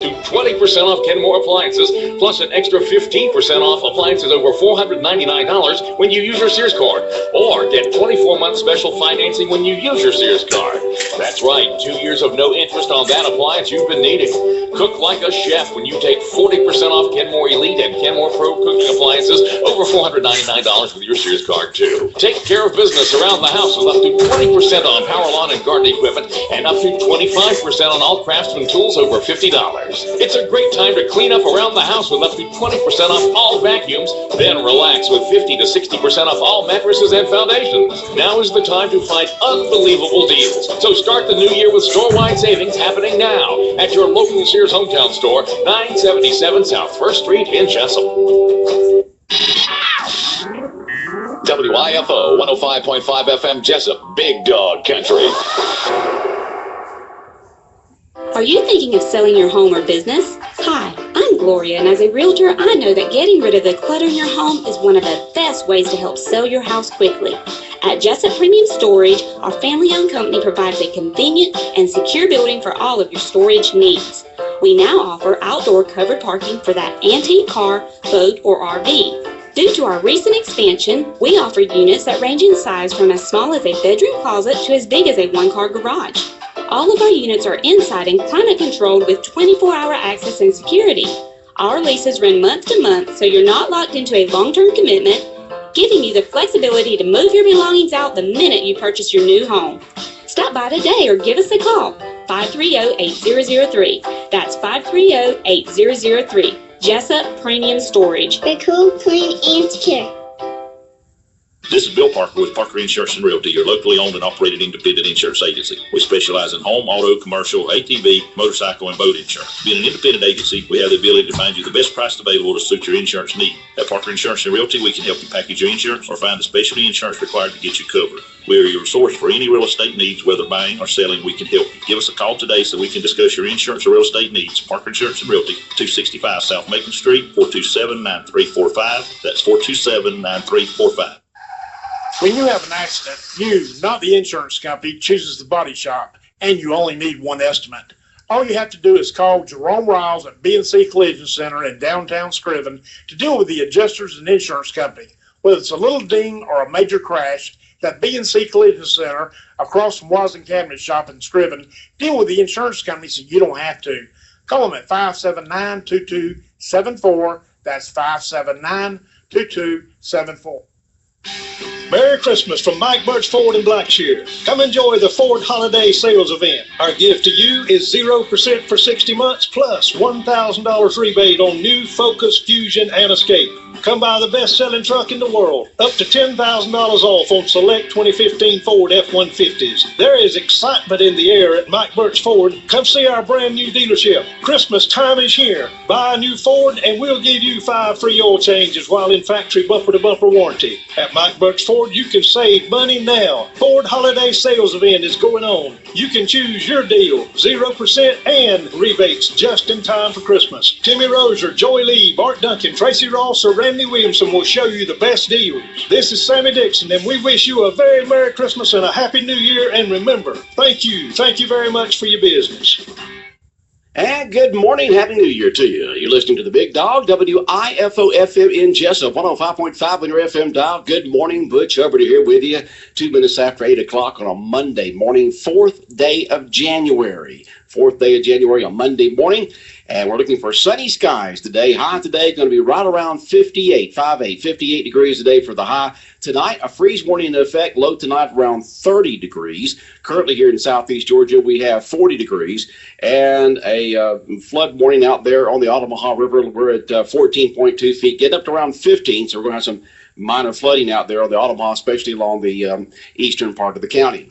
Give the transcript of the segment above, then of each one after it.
to 20% off Kenmore appliances, plus an extra 15% off appliances over $499 when you use your Sears card. Or get 24-month special financing when you use your Sears card. That's right, 2 years of no interest on that appliance you've been needing. Cook like a chef when you take 40% off Kenmore Elite and Kenmore Pro cooking appliances over $499 with your Sears card, too. Take care of business around the house with up to 20% on power lawn and garden equipment and up to 25% on all Craftsman tools over $50. It's a great time to clean up around the house with up to 20% off all vacuums, then relax with 50 to 60% off all mattresses and foundations. Now is the time to find unbelievable deals. So start the new year with store-wide savings happening now at your local Sears Hometown store, 977 South 1st Street in Jessup. WIFO 105.5 FM Jessup, Big Dog Country. Are you thinking of selling your home or business? Hi, I'm Gloria, and as a realtor, I know that getting rid of the clutter in your home is one of the best ways to help sell your house quickly. At Jessup Premium Storage, our family-owned company provides a convenient and secure building for all of your storage needs. We now offer outdoor covered parking for that antique car, boat, or RV. Due to our recent expansion, we offer units that range in size from as small as a bedroom closet to as big as a one-car garage. All of our units are inside and climate controlled with 24-hour access and security. Our leases run month to month, so you're not locked into a long-term commitment, giving you the flexibility to move your belongings out the minute you purchase your new home. Stop by today or give us a call, 530-8003. That's 530-8003. Jessup Premium Storage. They're cool, clean, and secure. This is Bill Parker with Parker Insurance and Realty, your locally owned and operated independent insurance agency. We specialize in home, auto, commercial, ATV, motorcycle, and boat insurance. Being an independent agency, we have the ability to find you the best price available to suit your insurance need. At Parker Insurance and Realty, we can help you package your insurance or find the specialty insurance required to get you covered. We are your source for any real estate needs, whether buying or selling, we can help you. Give us a call today so we can discuss your insurance or real estate needs. Parker Insurance and Realty, 265 South Macon Street, 427-9345. That's 427-9345. When you have an accident, you, not the insurance company, chooses the body shop, and you only need one estimate. All you have to do is call Jerome Riles at B&C Collision Center in downtown Scriven to deal with the adjusters and insurance company. Whether it's a little ding or a major crash, that B&C Collision Center across from Wasden Cabinet Shop in Scriven deal with the insurance company so you don't have to. Call them at 579-2274. That's 579-2274. Merry Christmas from Mike Butch Ford in Blackshear. Come enjoy the Ford Holiday Sales Event. Our gift to you is 0% for 60 months plus $1,000 rebate on new Focus, Fusion, and Escape. Come buy the best-selling truck in the world. Up to $10,000 off on select 2015 Ford F-150s. There is excitement in the air at Mike Butch Ford. Come see our brand new dealership. Christmas time is here. Buy a new Ford and we'll give you 5 free oil changes while in factory bumper-to-bumper warranty. At Mike Butch Ford, you can save money now. Ford Holiday Sales Event is going on. You can choose your deal, 0% and rebates just in time for Christmas. Timmy Roser, Joey Lee, Bart Duncan, Tracy Ross, or Randy Williamson will show you the best deals. This is Sammy Dixon, and we wish you a very Merry Christmas and a Happy New Year. And remember, thank you very much for your business. And good morning, Happy New Year to you. You're listening to the Big Dog, WIFO FM in Jessup, 105.5 on your FM dial. Good morning, Butch Hubbard here with you, 2 minutes after 8 o'clock on a Monday morning, 4th day of January. 4th day of January, a Monday morning. And we're looking for sunny skies today. High today going to be right around 58 degrees today for the high. Tonight, a freeze warning in effect. Low tonight around 30 degrees. Currently here in southeast Georgia, we have 40 degrees. And a flood warning out there on the Ottawa River. We're at 14.2 feet. Get up to around 15, so we're going to have some minor flooding out there on the Ottawa, especially along the eastern part of the county.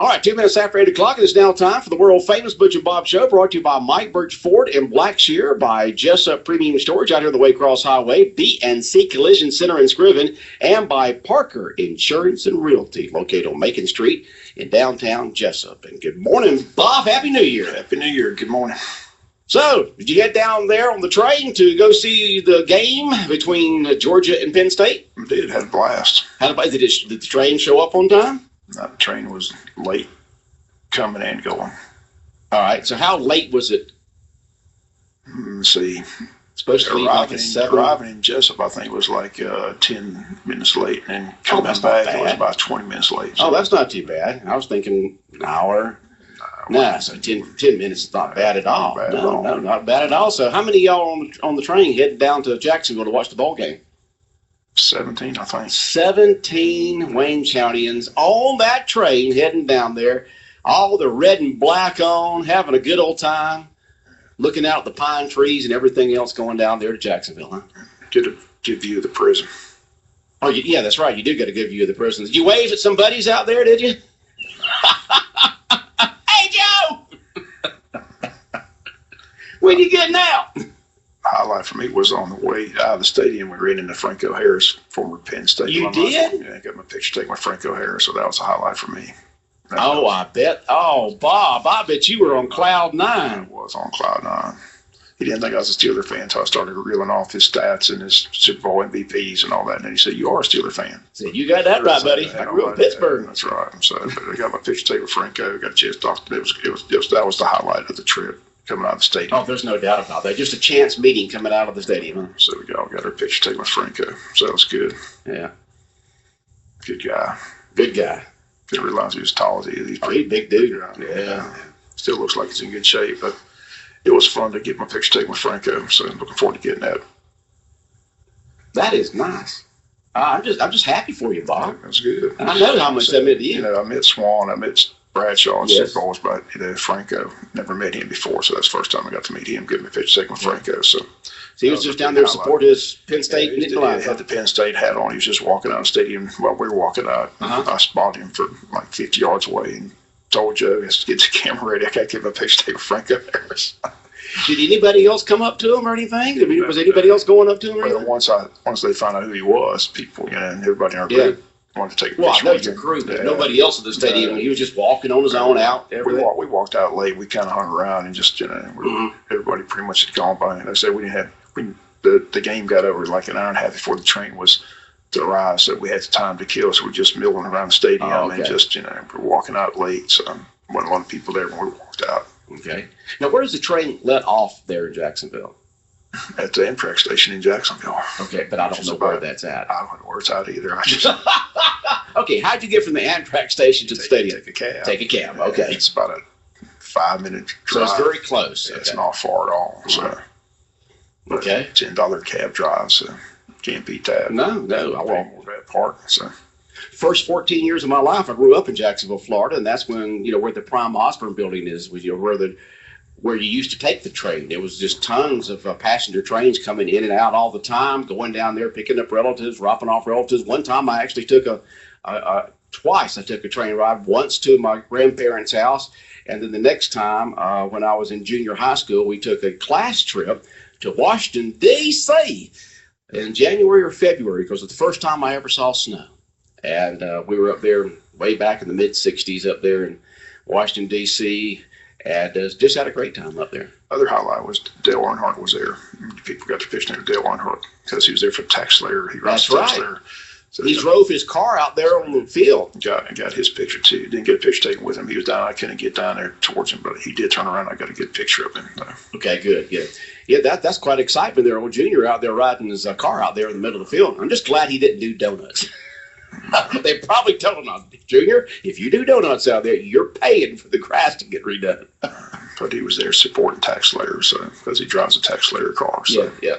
All right, 2 minutes after 8 o'clock, it is now time for the world-famous Butch and Bob Show, brought to you by Mike Birch Ford in Blackshear, by Jessup Premium Storage out here on the Waycross Highway, B&C Collision Center in Scriven, and by Parker Insurance and Realty, located on Macon Street in downtown Jessup. And good morning, Bob. Happy New Year. Happy New Year. Good morning. So, did you get down there on the train to go see the game between Georgia and Penn State? I did. Had a blast. Did the train show up on time? The train was late coming and going. All right. So how late was it let's see. Supposed to leave like a 7. Arriving in Jessup, I think it was like 10 minutes late, and coming that's back not it was bad. about 20 minutes late. Oh, that's not too bad. I was thinking an hour. No, so 10 minutes is not bad at all. Not bad at No, all. no, not bad at all. So how many of y'all on the train headed down to Jacksonville to watch the ball game? 17, I think. 17 Wayne Countyans on that train heading down there, all the red and black on, having a good old time, looking out at the pine trees and everything else going down there to Jacksonville, huh? Get a good view of the prison. Oh, yeah, that's right. You did get a good view of the prison. Did you wave at some buddies out there, did you? Hey, Joe! When you getting out? Highlight for me was on the way out of the stadium. We ran into Franco Harris, former Penn State. You alumni. did? Yeah, I got my picture taken with Franco Harris, so that was a highlight for me. Oh, I bet. Oh, Bob, I bet you were on cloud I 9. was on cloud 9. He didn't think I was a Steeler fan until I started reeling off his stats and his Super Bowl MVPs and all that. And then he said, "You are a Steeler fan." Said, you got that right, buddy. I grew up in Pittsburgh. That's right. So I got my picture taken with Franco. Got a chance to talk to him. That was the highlight of the trip coming out of the stadium. Oh, there's no doubt about that. Just a chance meeting coming out of the stadium, huh? So we all got our picture taken with Franco. So that was good. Yeah. Good guy. Good guy. Didn't realize he was as tall as he is. He's Oh, he's a big dude. Yeah. Still looks like he's in good shape, but it was fun to get my picture taken with Franco. So I'm looking forward to getting that. That is nice. I'm just happy for you, Bob. That's good. And I know how much that meant to you. You know, I met Swan, I met Bradshaw and Yes. Super Bowls, but Franco, never met him before, so that's the first time I got to meet him, getting my picture taken with Franco. So he was just down there to support his Penn State he Nittany Lions. had the Penn State hat on. He was just walking out of the stadium while we were walking out. Uh-huh. I spotted him for like 50 yards away and told Joe, "Let's get the camera ready. I got to get my picture taken with Franco Harris." Did anybody else come up to him or anything? I mean, was anybody else going up to him or Well, anything? once they found out who he was, people, and everybody in our Yeah. group wanted to take a Well, I picture know with it's your him. crew, but Yeah. nobody else at the stadium. He was just walking on his own out. Everything. We walked out late. We kind of hung around and just, everybody pretty much had gone by. And I said the game got over like an hour and a half before the train was to arrive, so we had time to kill. So we're just milling around the stadium and just, we're walking out late. So wasn't a lot of people there when we walked out. Okay. Now, where does the train let off there in Jacksonville? At the Amtrak station in Jacksonville. Okay, but I don't know where that's at. I don't know where it's at either. I just Okay, how'd you get from the Amtrak station to the stadium? take a cab. Take a cab, okay. It's about a 5-minute So drive. it's very close. It's Okay. not far at all. So, but Okay. $10 cab drive, so can't beat that. No, I I won't. won't move that park. So First 14 years of my life, I grew up in Jacksonville, Florida, and that's when, where the Prime Osborne building is, where you used to take the train. There was just tons of passenger trains coming in and out all the time, going down there, picking up relatives, dropping off relatives. One time I actually took twice I took a train ride, once to my grandparents' house, and then the next time when I was in junior high school, we took a class trip to Washington, D.C. in January or February, because it's the first time I ever saw snow. And we were up there way back in the mid-'60s up there in Washington, D.C., and just had a great time up there. other highlight was Dale Earnhardt was there. People got to picture Dale Earnhardt because he was there for Tax Slayer. He That's Tax right. Slayer. So He drove his car out there on the field. got his picture too. Didn't get a picture taken with him. He was down. I couldn't get down there towards him, but he did turn around. I got a good picture of him. Okay, good. Yeah, that's quite excitement there. Old Junior out there riding his car out there in the middle of the field. I'm just glad he didn't do donuts. They probably told him, Junior, if you do donuts out there, you're paying for the grass to get redone. But he was there supporting Tax Slayer, so because he drives a Tax Slayer car. So. Yeah.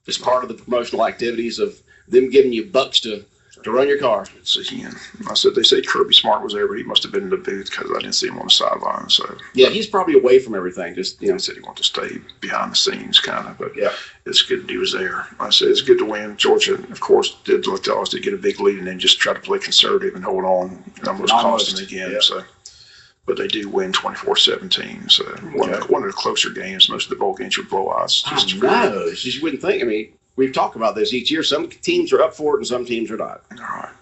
It's part of the promotional activities of them giving you bucks to run your car. So they say Kirby Smart was there, but he must have been in the booth because I didn't see him on the sideline. So Yeah, he's probably away from everything. Just he said he wanted to stay behind the scenes, kind of. But Yeah. it's good that he was there. I said it's good to win. Georgia, of course, did look to us to get a big lead and then just try to play conservative and hold on. And almost cost them again. Yeah. So, but they do win 24-17. So one of the closer games. Most of the bowl games are blowouts. I know. It's just, you wouldn't think. I mean, we've talked about this each year. Some teams are up for it and some teams are not. All right.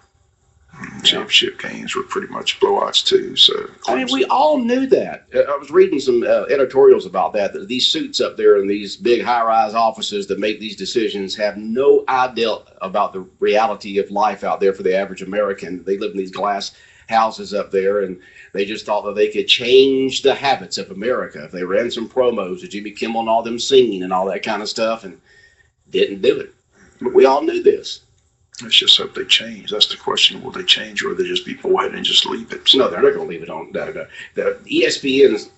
Championship games were pretty much blowouts too. So I mean, we all knew that. I was reading some editorials about that these suits up there in these big high-rise offices that make these decisions have no idea about the reality of life out there for the average American. They live in these glass houses up there, and they just thought that they could change the habits of America if they ran some promos of Jimmy Kimmel and all them singing and all that kind of stuff, and didn't do it. But we all knew this. Let's just hope they change. That's the question. Will they change, or will they just be boyheaded and just leave it? No, they're not going to leave it on. The ESPN, is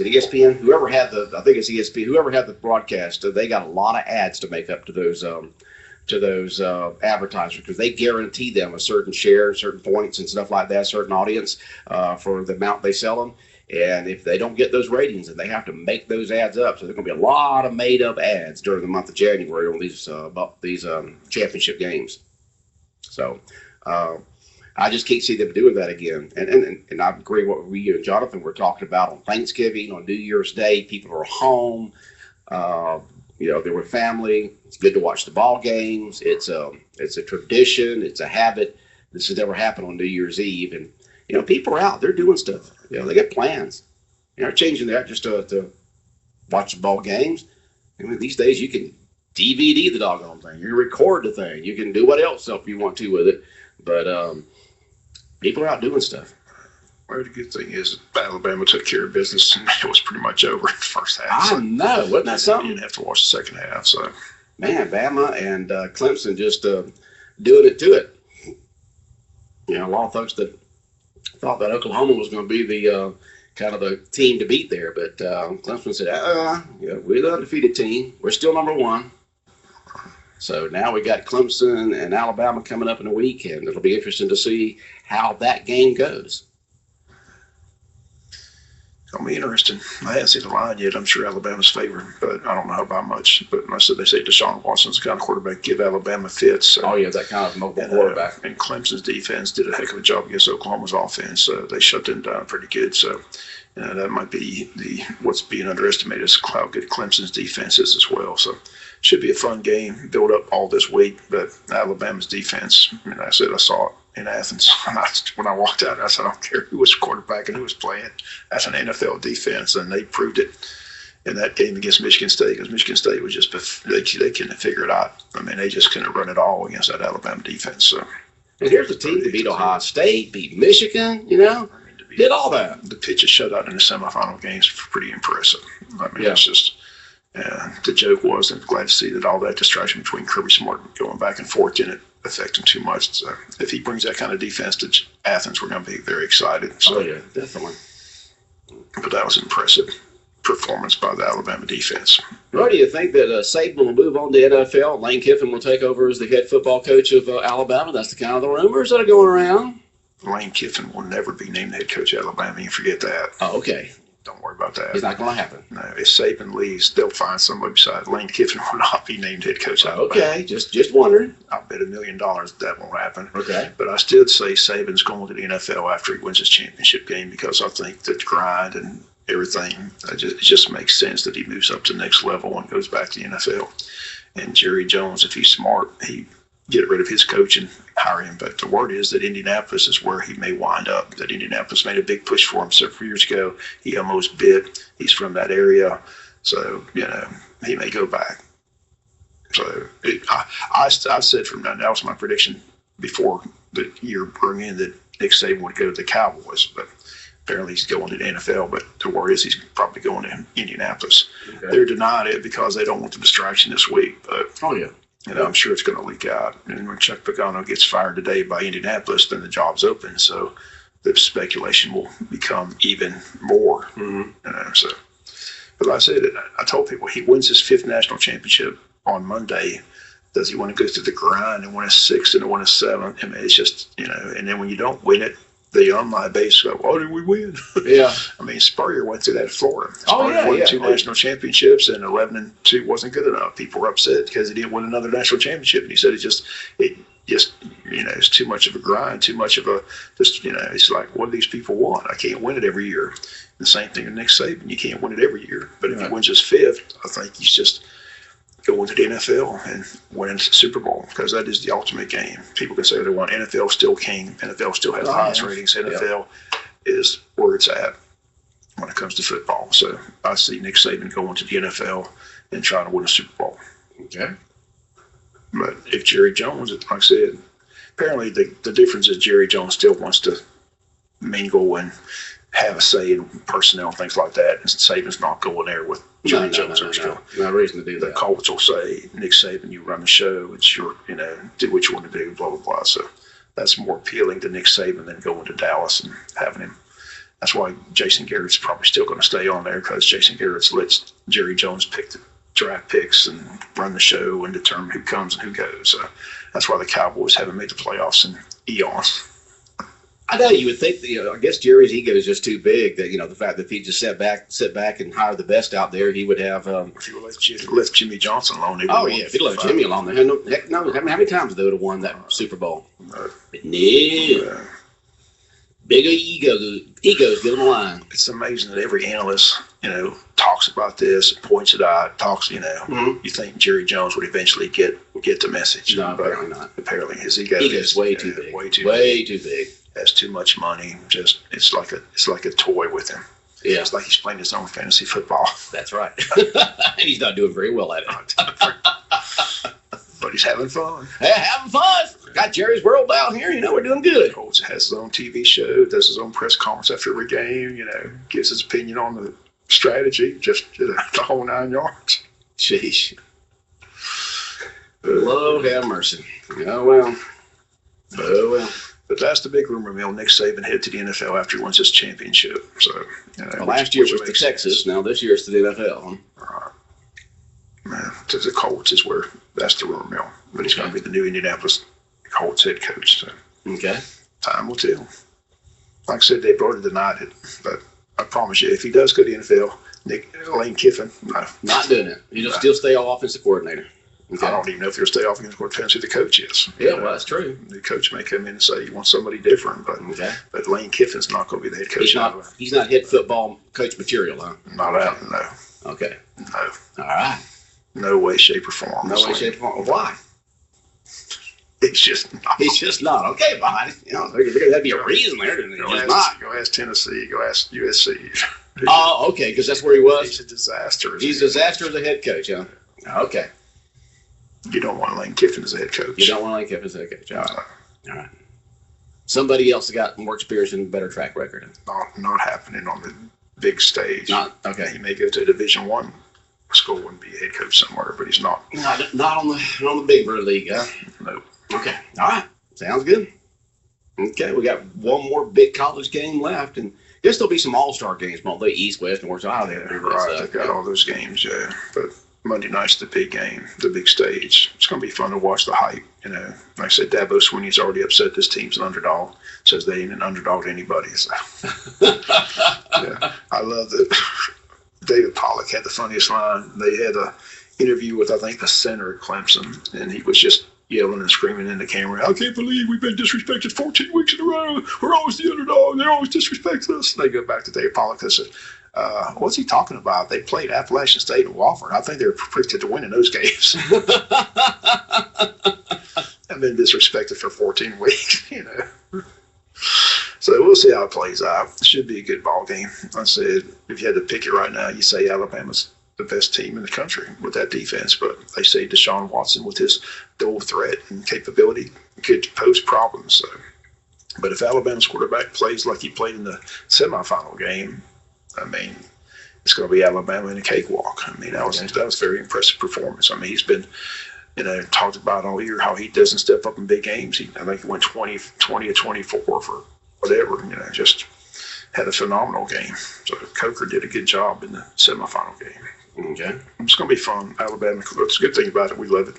it ESPN? Whoever had I think it's ESPN. Whoever had the broadcast, they got a lot of ads to make up to those advertisers, because they guarantee them a certain share, certain points and stuff like that, certain audience for the amount they sell them. And if they don't get those ratings, then they have to make those ads up. So there's going to be a lot of made-up ads during the month of January on these championship games. So I just can't see them doing that again. And I agree with what we and Jonathan were talking about on Thanksgiving, on New Year's Day. People are home. They're with family. It's good to watch the ball games. It's a tradition. It's a habit. This has never happened on New Year's Eve. And, people are out. They're doing stuff. They got plans. They're changing that just to watch the ball games. I mean, these days you can DVD the doggone thing. You can record the thing. You can do what else you want to with it. But people are out doing stuff. Well, the good thing is Alabama took care of business, and it was pretty much over in the first half. I know. Wasn't that something? You didn't have to watch the second half. So, man, Bama and Clemson just doing it to it. A lot of folks that thought that Oklahoma was going to be the kind of the team to beat there, but Clemson said, we're the undefeated team. We're still number one. So now we got Clemson and Alabama coming up in a week, and it'll be interesting to see how that game goes. It's going to be interesting. I haven't seen the line yet. I'm sure Alabama's favored, but I don't know about much. But they say Deshaun Watson's the kind of quarterback give Alabama fits. So, that kind of mobile quarterback. And Clemson's defense did a heck of a job against Oklahoma's offense. They shut them down pretty good. So that might be what's being underestimated is how good Clemson's defense is as well. So should be a fun game. Build up all this week, but Alabama's defense. I saw it in Athens when I walked out. I said, I don't care who was quarterback and who was playing. That's an NFL defense, and they proved it in that game against Michigan State, because Michigan State was just they couldn't figure it out. I mean, they just couldn't run it all against that Alabama defense. So, and here's the team that beat Ohio State, beat Michigan. Did all that. The pitches shutout in the semifinal games were pretty impressive. It's just. The joke was, I'm glad to see that all that distraction between Kirby Smart going back and forth didn't affect him too much. So if he brings that kind of defense to Athens, we're going to be very excited. So, definitely. But that was an impressive performance by the Alabama defense. Well, do you think that Saban will move on to NFL? Lane Kiffin will take over as the head football coach of Alabama? That's the kind of the rumors that are going around. Lane Kiffin will never be named head coach of Alabama. You forget that. Oh, okay. Don't worry about that. It's not going to happen. No, if Saban leaves, they'll find somebody beside Lane Kiffin will not be named head coach of Alabama. Okay, just wondering. I'll bet $1 million that won't happen. Okay. But I still say Saban's going to the NFL after he wins his championship game, because I think that grind and everything, it just makes sense that he moves up to the next level and goes back to the NFL. And Jerry Jones, if he's smart, he get rid of his coach and hire him. But the word is that Indianapolis is where he may wind up, that Indianapolis made a big push for him several years ago. He almost bit. He's from that area. So, he may go back. So I said from now, that was my prediction before the year brought in, that Nick Saban would go to the Cowboys. But apparently he's going to the NFL. But the word is he's probably going to Indianapolis. Okay. They're denying it because they don't want the distraction this week. But I'm sure it's going to leak out. And when Chuck Pagano gets fired today by Indianapolis, then the job's open. So the speculation will become even more. Mm-hmm. But like I said, I told people he wins his 5th national championship on Monday. Does he want to go through the grind and win a 6th and win a 7th? I mean, it's just, and then when you don't win it, they on my base go, why did we win? Yeah. I mean, Spurrier went through that at Florida. Spurrier won 2 national championships, and 11-2 wasn't good enough. People were upset because he didn't win another national championship. And he said it's too much of a grind, too much of it's like, what do these people want? I can't win it every year. The same thing with Nick Saban. You can't win it every year. But if he wins his 5th, I think he's just going to the NFL and winning the Super Bowl, because that is the ultimate game. People can say they want NFL still king. NFL still has the highest ratings. NFL is where it's at when it comes to football. So I see Nick Saban going to the NFL and trying to win a Super Bowl. Okay. But if Jerry Jones, like I said, apparently the difference is Jerry Jones still wants to mingle and have a say in personnel, things like that. And Saban's not going there with Jerry Jones. No reason to do The that. Colts will say, Nick Saban, you run the show. It's your, do what you want to do, blah, blah, blah. So that's more appealing to Nick Saban than going to Dallas and having him. That's why Jason Garrett's probably still going to stay on there, because Jason Garrett lets Jerry Jones pick the draft picks and run the show and determine who comes and who goes. So that's why the Cowboys haven't made the playoffs in eons. I know you would think, I guess Jerry's ego is just too big that, the fact that if he just sit back and hire the best out there, he would have. If you left Jimmy Johnson alone, if he left Jimmy alone, heck no. How many times they would have won that Super Bowl? No. But no. Big egos get on the line. It's amazing that every analyst, talks about this, points it out, talks, You think Jerry Jones would eventually get the message. No, apparently not. Apparently his ego is way too big. Way too big. Has too much money. Just it's like a toy with him. Yeah. It's like he's playing his own fantasy football. That's right. And he's not doing very well at it. But he's having fun. Hey, having fun. Got Jerry's World down here. We're doing good. Colts has his own TV show, does his own press conference after every game, gives his opinion on the strategy, just the whole 9 yards. Sheesh. Lord have mercy. Oh, well. But that's the big rumor mill. Nick Saban headed to the NFL after he wins his championship. So, last year was to Texas. Now this year is to the NFL. To the Colts is where that's the rumor mill. But he's going to be the new Indianapolis Colts head coach. So. Okay. Time will tell. Like I said, they've already denied it. But I promise you, if he does go to the NFL, Lane Kiffin, no. Not doing it. He'll still stay offensive coordinator. Okay. I don't even know if he'll stay off against what depends who the coach is. Yeah, well, that's true. The coach may come in and say, you want somebody different, but Lane Kiffin's not going to be the head coach. He's not head football coach material, huh? Not out, no. Okay. No. All right. No way, shape, or form. No way, shape, or form. Why? It's just not. He's just not. Okay, bye. That'd be a reason there. Go ask Tennessee. Go ask USC. Oh, okay, because that's where he was. He's a disaster. He's a disaster as a head coach, huh? Okay. You don't want Lane Kiffin as a head coach. You don't want Lane Kiffin as a head coach. All right. Somebody else has got more experience and a better track record. Not happening on the big stage. Okay. He may go to a Division I school and be a head coach somewhere, but he's not. Not on the big bird league, huh? No. Okay. All right. Sounds good. Okay, we got one more big college game left, and guess there'll be some all-star games, the East, West, North, South. Right, they've got all those games, yeah. But Monday night's the big game, the big stage. It's going to be fun to watch the hype. Like I said, Dabo Swinney's already upset this team's an underdog. Says they ain't an underdog to anybody. So. Yeah, I love that. David Pollock had the funniest line. They had an interview with, I think, the center at Clemson, and he was just yelling and screaming in the camera, I can't believe we've been disrespected 14 weeks in a row. We're always the underdog. They always disrespect us. And they go back to David Pollock and say, what's he talking about? They played Appalachian State and Wofford. I think they were predicted to win in those games. I've been disrespected for 14 weeks, So we'll see how it plays out. It should be a good ball game. I said, if you had to pick it right now, you say Alabama's the best team in the country with that defense. But they say Deshaun Watson with his dual threat and capability could pose problems. So. But if Alabama's quarterback plays like he played in the semifinal game, it's going to be Alabama in a cakewalk. That was a very impressive performance. He's been, talked about all year how he doesn't step up in big games. I think he went 20 or 24 for whatever, just had a phenomenal game. So Coker did a good job in the semifinal game. Okay. It's going to be fun. Alabama, it's a good thing about it. We love it.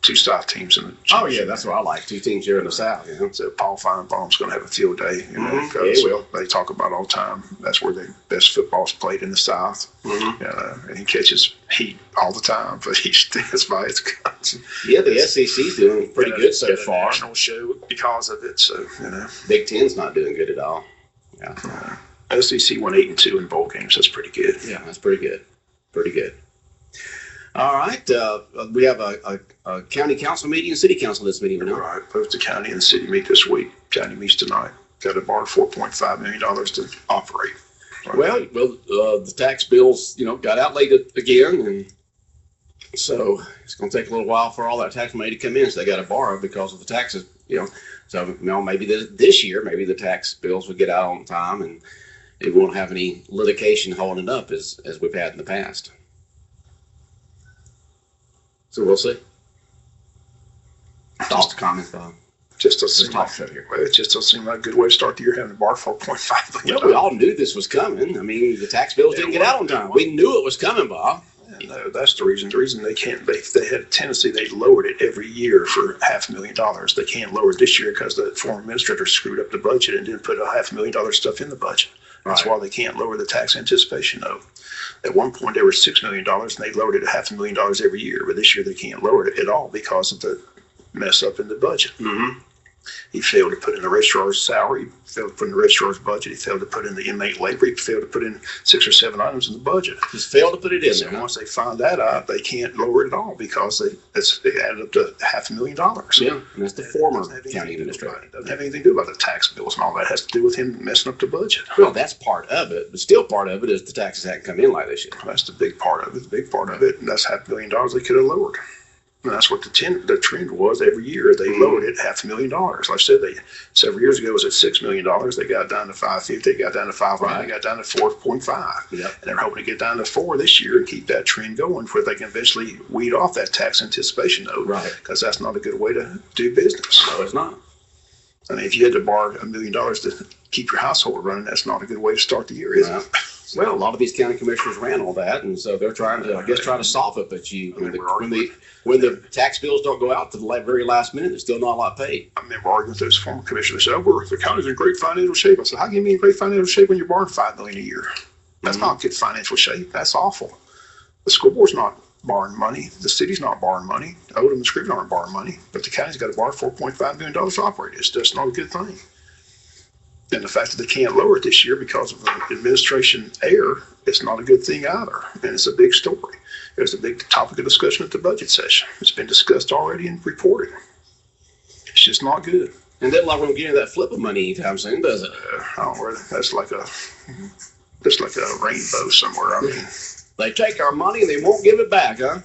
Two South teams in the Oh, yeah, that's what I like. Two teams here in the South. So Paul Feinbaum's going to have a field day. Yeah, he will. They talk about all the time. That's where the best football's played in the South. And he catches heat all the time, but he stands by his guns. Yeah, the SEC's doing pretty good so far. National show because of it. So Big Ten's not doing good at all. Yeah. SEC won 8-2 in bowl games. That's pretty good. Yeah, that's pretty good. Pretty good. All right. We have a county council meeting and city council this meeting tonight. Right. Both the county and the city meet this week. County meets tonight. Got to borrow $4.5 million to operate. Right. Well, the tax bills, got outlaid again, and So it's going to take a little while for all that tax money to come in. So they got to borrow because of the taxes, So, maybe this year, maybe the tax bills will get out on time and it won't have any litigation holding it up as we've had in the past. So we'll see. Thoughts, comments, Bob? Just doesn't seem talk like, show here. it just doesn't seem like a good way to start the year having to borrow $4.5 million. We all knew this was coming. I mean, the tax bills didn't get out on time. We knew it was coming, Bob. No, that's the reason. The reason they can't, they had a tendency, they lowered it every year for $500,000. They can't lower it this year because the former administrator screwed up the budget and didn't put $500,000 stuff in the budget. That's why they can't lower the tax anticipation note. At one point, there was $6 million, and they lowered it to $500,000 every year. But this year, they can't lower it at all because of the mess up in the budget. Mm-hmm. He failed to put in the registrar's salary, he failed to put in the registrar's budget, he failed to put in the inmate labor, he failed to put in 6 or 7 items in the budget. Just failed to put it in So there. once they find that out, they can't lower it at all because they added up to $500,000. Yeah, and that's the former Doesn't have anything county to do administrator. about it. Doesn't have anything to do about the tax bills and all that. It has to do with him messing up the budget. Well, that's part of it, but still part of it is the taxes hadn't come in like they should. That's the big part of it. The big part of it, and that's $500,000 they could have lowered. And that's what the trend was every year. They lowered it $500,000. Like I said, several years ago it was at $6 million. They got it down to $550. They got down to $500. Right. They got down to 4.5. Yep. And they're hoping to get down to 4 this year and keep that trend going, where they can eventually weed off that tax anticipation note. Right. Because that's not a good way to do business. No, it's not. I mean, if you had to borrow $1 million to keep your household running, that's not a good way to start the year, is it? Well, a lot of these county commissioners ran all that, and so they're trying to solve it. But when the tax bills don't go out to the very last minute, there's still not a lot paid. I remember arguing with those former commissioners. They said, the county's in great financial shape. I said, how can you be in great financial shape when you're borrowing $5 million a year? That's not good financial shape. That's awful. The school board's not borrowing money. The city's not borrowing money. Odom and Scrivener aren't borrowing money. But the county's got to borrow $4.5 million to operate. It's just not a good thing. And the fact that they can't lower it this year because of an administration error, it's not a good thing either. And it's a big story. It was a big topic of discussion at the budget session. It's been discussed already and reported. It's just not good. And then like we're getting that flip of money anytime soon, does it? I don't know, that's like a rainbow somewhere. I mean, They take our money and they won't give it back, huh?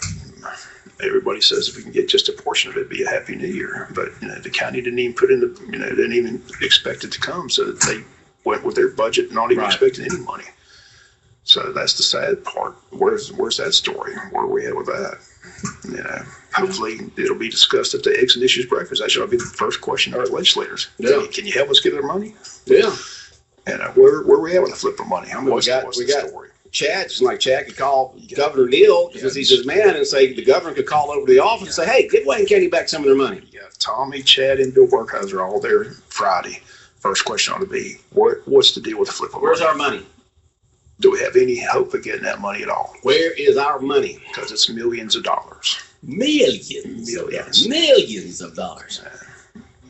everybody says if we can get just a portion of it, it'd be a happy new year. But the county didn't even put in didn't even expect it to come. So they went with their budget, not even expecting any money. So that's the sad part. Where's that story? Where are we at with that? Hopefully it'll be discussed at the Eggs and Issues breakfast. That should be the first question to our legislators. Yeah. Can you help us get their money? Yeah. And where we at with the flip of money? What's we the got story? Chad, just like Chad could call Governor Neal because he's his man and say the governor could call over to the office and say, hey, give Wayne County back some of their money. Yeah, Tommy, Chad, and Bill Burkheiser are all there Friday. First question ought to be, what's the deal with the flip of Where's money? our money? Do we have any hope of getting that money at all? Where is our money? Because it's millions of dollars. Millions of dollars.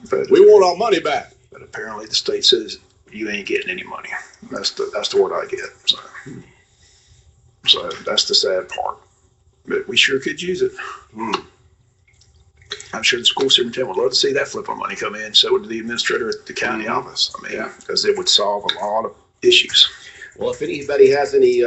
But We want our money back. But apparently the state says you ain't getting any money. That's the word I get. So that's the sad part. But we sure could use it. I'm sure the school superintendent would love to see that flip of money come in. So would the administrator at the county office. I mean, because it would solve a lot of issues. Well, if anybody has any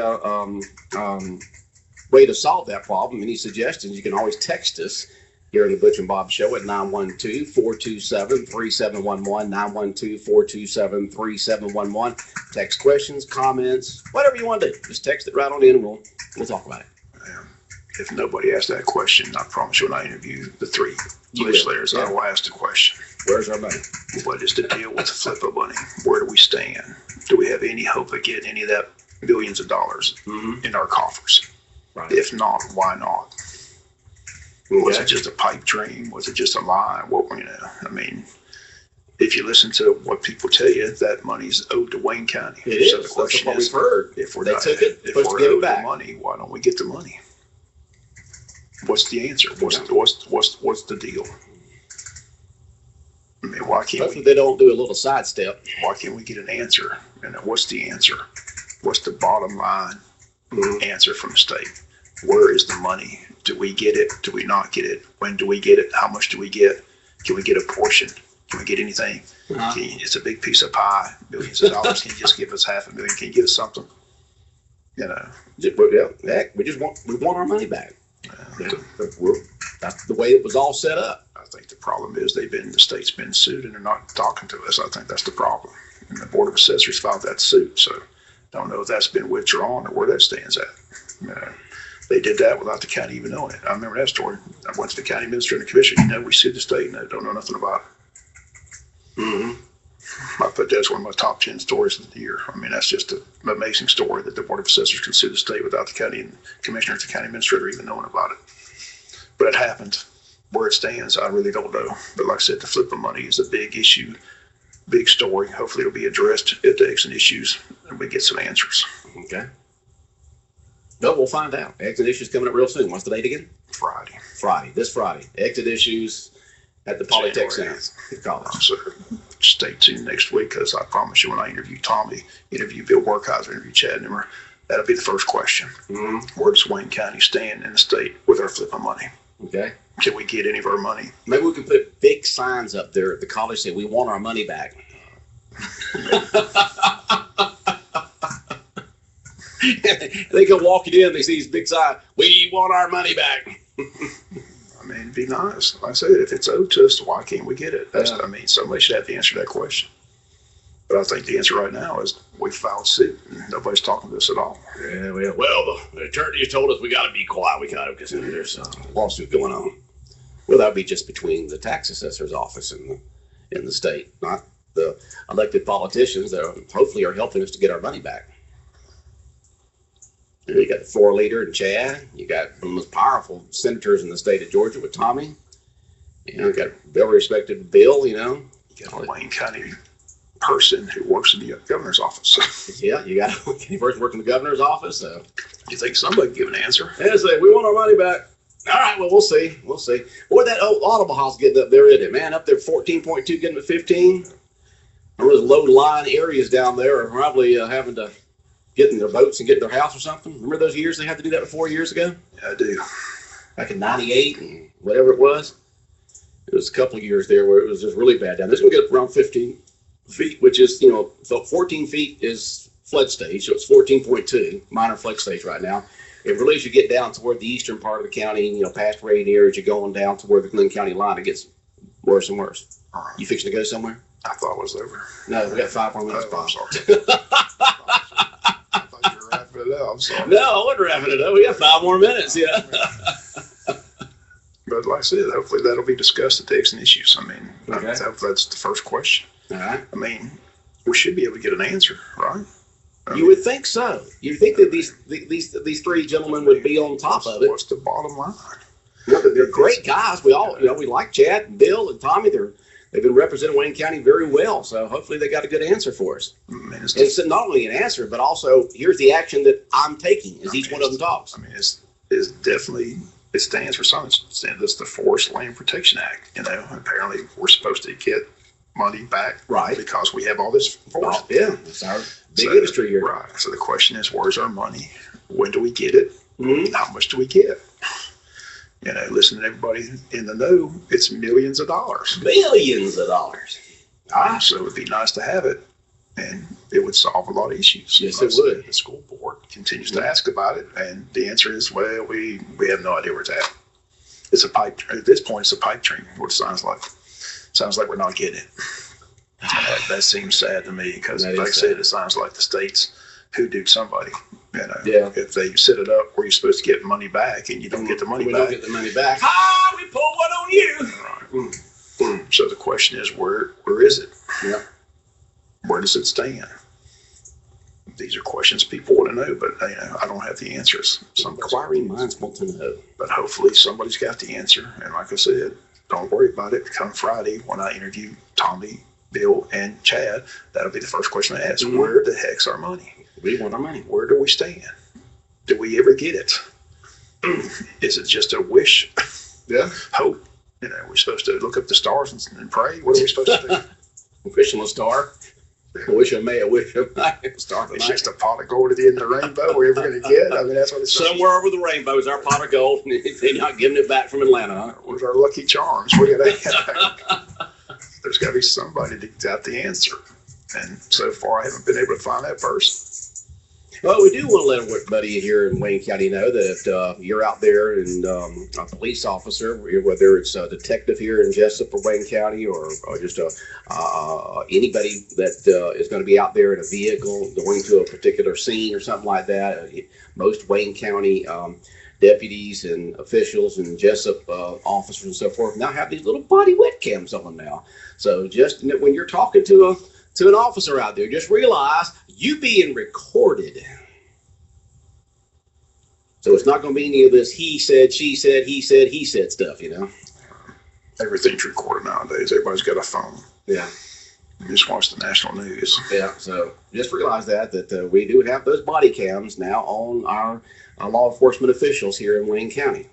way to solve that problem, any suggestions, you can always text us here on the Butch and Bob Show at 912-427-3711, 912-427-3711. Text questions, comments, whatever you want to do. Just text it right on in and we'll talk about it. If nobody asks that question, I promise you when I interview the 3 legislators, I will ask the question. Where's our money? What is the deal with the flip of money? Where do we stand? Do we have any hope of getting any of that billions of dollars in our coffers? Right. If not, why not? Was it just a pipe dream? Was it just a lie? I mean, if you listen to what people tell you, that money's owed to Wayne County. It So is. the question That's what is, we've heard. if we're They not, took it, if supposed to we're give it owed the back. money, why don't we get the money? What's the answer? What's the deal? I mean, why can't Hopefully they don't do a little sidestep. Why can't we get an answer? And what's the answer? What's the bottom line answer from the state? Where is the money? Do we get it? Do we not get it? When do we get it? How much do we get? Can we get a portion? Can we get anything? It's a big piece of pie, billions of dollars. Can you just give us $500,000? Can you give us something? We want our money back. That's the way it was all set up. I think the problem is the state's been sued and they're not talking to us. I think that's the problem. And the Board of Assessors filed that suit, so don't know if that's been withdrawn or where that stands at. They did that without the county even knowing it. I remember that story. I went to the county administrator and the commission. We sued the state and they don't know nothing about it. Mm-hmm. I put that as one of my top 10 stories of the year. I mean, that's just an amazing story that the Board of Assessors can sue the state without the county and commissioner, the county administrator even knowing about it. But it happened. Where it stands, I really don't know. But like I said, the flip of money is a big issue, big story. Hopefully it'll be addressed at the exit issues and we get some answers. Okay. No, we'll find out. Exit issues coming up real soon. What's the date again? Friday. This Friday. Exit issues at the Polytech Center. So stay tuned next week because I promise you when I interview Tommy, interview Bill Workheiser, interview Chad Nimmer, that'll be the first question. Mm-hmm. Where does Wayne County stand in the state with our flip of money? Okay. Can we get any of our money? Maybe we can put big signs up there at the college saying we want our money back. They can walk in, they see these big signs, we want our money back. I mean, be nice. Like I said, if it's owed to us, why can't we get it? I mean, somebody should have to answer that question. But I think the answer right now is we filed suit and nobody's talking to us at all. Yeah, well, the attorney told us we got to be quiet. We got to, because there's a lawsuit going on. Well, that'd be just between the tax assessor's office and the state, not the elected politicians that hopefully are helping us to get our money back. You got the floor leader and Chad. You got one of the most powerful senators in the state of Georgia with Tommy. You got very respected Bill, You got a Wayne County person who works in the governor's office. Yeah, you got a person working in the governor's office. You think somebody can give an answer? And say, we want our money back. All right, well, we'll see. Boy, that old Audible House getting up there, isn't it, man? Up there, 14.2, getting to 15. Those low-lying areas down there are probably having to get in their boats and get in their house or something. Remember those years they had to do that 4 years ago? Yeah, I do. Back in 98 and whatever it was. It was a couple of years there where it was just really bad down there. It's going to get up around 15 feet, which is, so 14 feet is flood stage, so it's 14.2, minor flood stage right now. It really, as you get down toward the eastern part of the county, past Rainier, as you're going down toward the Glenn County line, it gets worse and worse. You fixing to go somewhere? I thought it was over. No, we got 5 more minutes. I'm sorry. I thought you were wrapping it up. I'm sorry. No, I wasn't wrapping it up. We got 5 more minutes, yeah. But like I said, hopefully that'll be discussed at the exit issues. I mean, okay. That's the first question. All right. I mean, we should be able to get an answer, right? You would think so. You'd think that these three gentlemen would be on top of it. What's the bottom line? They're great guys. We all, we like Chad and Bill and Tommy. They've been representing Wayne County very well. So hopefully they got a good answer for us. It's not only an answer, but also here's the action that I'm taking as each one of them talks. I mean, it's definitely, it stands for something. It's the Forest Land Protection Act. Apparently we're supposed to get money back, right? Because we have all this forest. Yeah, it's our big industry here. Right. So the question is, where's our money? When do we get it? Mm-hmm. How much do we get? Listen to everybody in the know. It's millions of dollars. Billions of dollars. So it would be nice to have it, and it would solve a lot of issues. Yes, it would. The school board continues to ask about it, and the answer is, well, we have no idea where it's at. It's a pipe. At this point, it's a pipe dream. What it sounds like. Sounds like we're not getting it. That seems sad to me because, like I said, it sounds like the state's hoodooed somebody. Yeah. If they set it up where you're supposed to get money back and you don't get the money back. We don't get the money back. We pull one on you. Right. So the question is, where is it? Yeah. Where does it stand? These are questions people want to know, but I don't have the answers. Inquiring minds want to know. But hopefully somebody's got the answer. And like I said, don't worry about it. Come Friday when I interview Tommy, Bill, and Chad, that'll be the first question I ask. Mm-hmm. Where the heck's our money? We want our money. Where do we stand? Do we ever get it? Is it just a wish? Yeah. Hope? We're supposed to look up the stars and pray? What are we supposed to do? Wishing a star. I wish I may. I wish I might. Star it's just a pot of gold at the end of the rainbow we're ever going to get. I mean, that's what it's somewhere over the rainbow is our pot of gold. They're not giving it back from Atlanta, huh? Where's our lucky charms? There's got to be somebody to get out the answer. And so far, I haven't been able to find that person. Well, we do want to let everybody here in Wayne County know that if you're out there and a police officer, whether it's a detective here in Jessup or Wayne County, or just anybody that is going to be out there in a vehicle going to a particular scene or something like that, most Wayne County deputies and officials and Jessup officers and so forth now have these little body wet cams on now. So just when you're talking to an officer out there, just realize you being recorded. So it's not going to be any of this he said, she said, he said stuff, you know. Everything's recorded nowadays. Everybody's got a phone. Yeah. You just watch the national news. Yeah. So just realize that we do have those body cams now on our law enforcement officials here in Wayne County.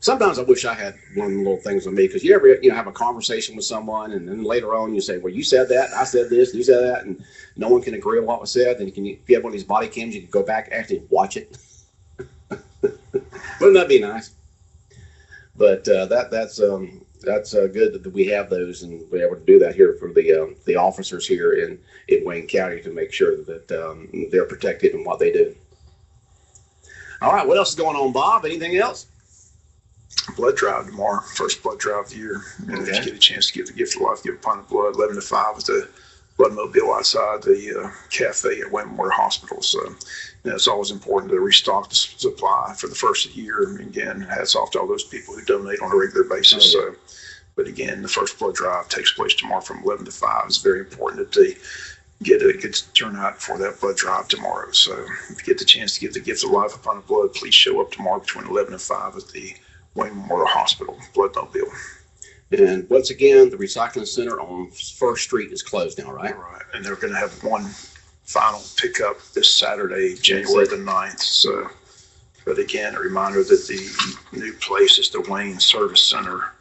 Sometimes I wish I had one of the little things on me, because you ever have a conversation with someone and then later on you say, well, you said that, I said this, you said that, and no one can agree on what was said. Then if you have one of these body cams, you can go back and actually watch it. Wouldn't that be nice? But that's good that we have those and we're able to do that here for the officers here in Wayne County to make sure that they're protected in what they do. All right, what else is going on, Bob? Anything else? Blood drive tomorrow, first blood drive of the year. And if you get a chance to give the gift of life, give a pint of blood, 11 to 5 with the bloodmobile outside the cafe at Wayne Memorial Hospital. So it's always important to restock the supply for the first of the year. And again, hats off to all those people who donate on a regular basis. Oh, yeah. But again, the first blood drive takes place tomorrow from 11 to 5. It's very important that they get a good turnout for that blood drive tomorrow. So if you get the chance to give the gift of life, a pint of blood, please show up tomorrow between 11 and 5 at the Wayne Memorial Hospital bloodmobile. And once again, the recycling center on First Street is closed now, right? Right. And they're going to have one final pickup this Saturday, January the 9th. So, but again, a reminder that the new place is the Wayne Service Center.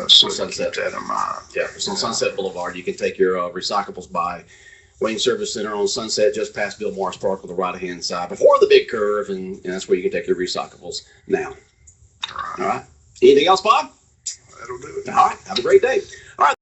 So keep that in mind. Yeah, it's on Sunset Boulevard. You can take your recyclables by Wayne Service Center on Sunset, just past Bill Morris Park on the right-hand side, before the big curve, and that's where you can take your recyclables now. All right. Anything else, Bob? That'll do it. All right. Have a great day. All right.